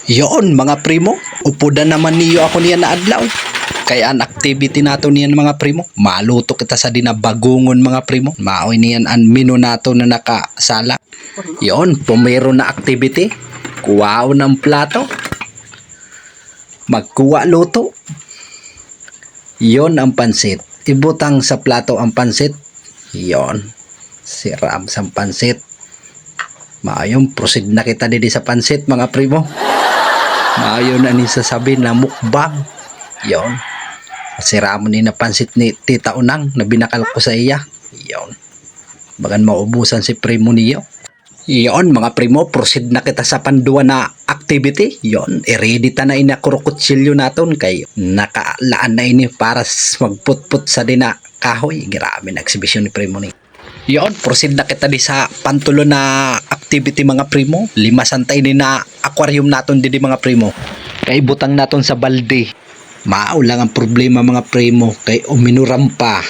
Yon mga primo, upo na naman niyo ako niya na adlaw. Kaya ang activity nato niyan mga primo, maluto kita sa dinabagungon mga primo. Maoy niyan ang menu nato na nakasala. Yon, pumero na activity. Kuwao ng plato. Magkuha luto. Yon ang pansit. Ibutang sa plato ang pansit. Yon. Siram sa pansit. Maayong proceed na kita didi sa pansit mga primo. Maayon na ni sasabi na mukbang. Yon. Siram ni na pansit ni Tita Unang na binakal ko sa iya. Yon. Bagan maubusan si primo niyo. Yon mga primo, proceed na kita sa pandua na activity. Yon, i-ready ta na ina kurukutsilyo naton kay nakalaan na ini para magputput sa dina kahoy. Grabe na exhibition ni primo ni. Yon, proceed na kita di sa pantulo na activity mga primo. Lima santay ni na aquarium naton di mga primo. Kay butang naton sa balde. Mao lang ang problema mga primo kay uminuram pa.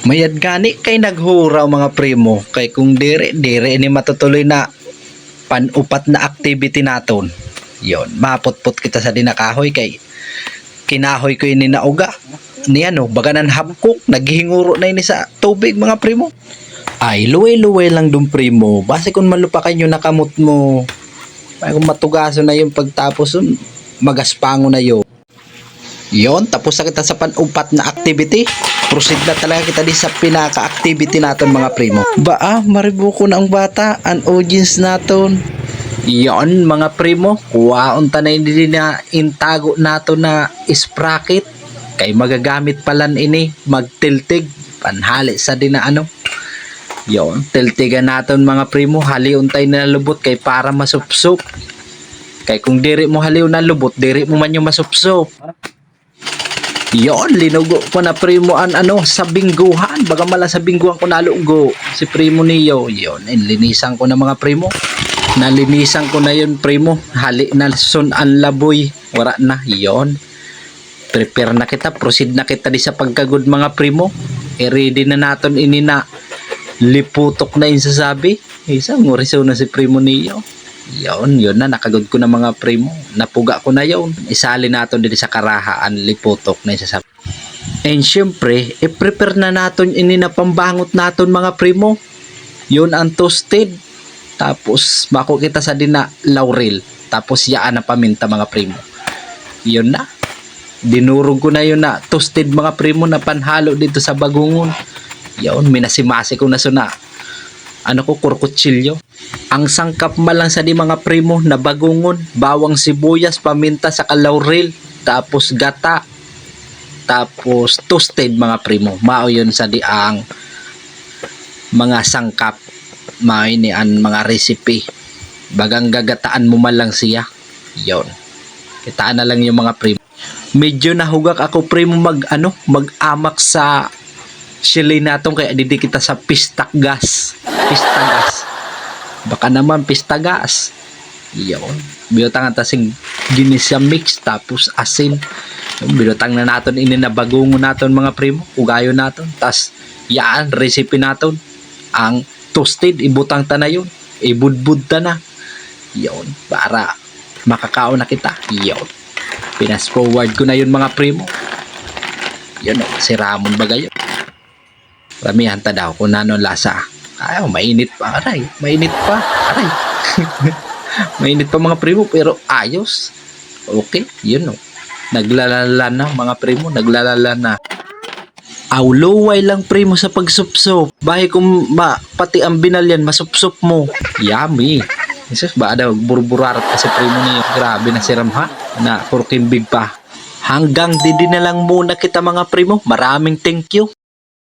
Mayad gani kay naghuraw mga primo kay kung dire ni matutuloy na panupat na activity naton. Yon, maputput kita sa dinakahoy kay kinahoy ko ini nauga. Ni ano, baganan hapkok naghihinguro na ini sa tubig mga primo. Ay, luway-luway lang dun primo. Base kung malupakan yung nakamot mo. Ay, kung matugaso na yung pagtapos yun, magaspango na yun. Yon, tapos na kita sa panupat na activity. Proceed na talaga kita di sa pinaka-activity natin mga primo. Maribuko na ang bata, ang audience naton. Yon mga primo, kuwaon ta na hindi na intago nato na sprocket. Kay magagamit palan ini, magtiltig, panhali sa din na ano. Yon, tiltigan naton mga primo, haliun tayo na lubot kay para masupsup. Kay kung diri mo haliw na lubot, diri mo man yung masupsup. Yon, linugo ko na primo an ano sa bingguhan. Baga mala sa bingguhan ko nalunggo si primo niyo. Yon, linisan ko na mga primo. Nalinisan ko na yun primo. Hali na sun ang laboy. Wala na. Yon. Prepare na kita. Proceed na kita di sa pagkagod mga primo. I-ready na naton ini na liputok na yung sasabi. Isang nguriso na si primo niyo. Yun na, nakagod ko na mga primo. Napuga ko na yun. Isali natin din sa karahaan, liputok na yung sasabi. And syempre, i-prepare na natin ini na pambangot natin mga primo. Yun ang toasted. Tapos, bako kita sa din na laurel. Tapos, yaan na paminta mga primo. Yun na. Dinurog ko na yun na toasted mga primo na panhalo dito sa bagungon. Yun, minasimasi ko na so na ano ko, kurkutsilyo. Ang sangkap malang sa di mga primo na bagungon, bawang sibuyas, paminta sa laurel, tapos gata, tapos toasted mga primo. Mao yun sa di ang mga sangkap, mao ni ang mga recipe. Bagang gagataan mo malang siya. Yon. Kitaan na lang yung mga primo. Medyo nahugak ako primo mag-amak sa sili natong kaya didi kita sa pistagas. Baka naman pistagas. Iyon. Binutang ang tasing ginisya mix tapos asin. Binutang na naton ini na bagungo naton mga primo. Ugayo naton. Tas yaan recipe naton. Ang toasted ibutang ta na yun. Ibudbud ta na. Iyon. Para makakaon na kita. Iyon. Pinas forward ko na yun mga primo. Yun o. Si Ramon Bagayo. Ramihan ta daw kung ano lasa. Ay, mainit pa. Aray, mainit pa. Aray. Mainit pa mga primo pero ayos. Okay, yun o. Naglalala na mga primo, naglalala na. Luway lang primo sa pagsupsop. Bahay kung pati ang binalyan, masupsop mo. Yummy. Jesus, ba daw, burburarat kasi primo niyo. Grabe na siram ha. Na kurkimbig pa. Hanggang didi na lang muna kita mga primo. Maraming thank you.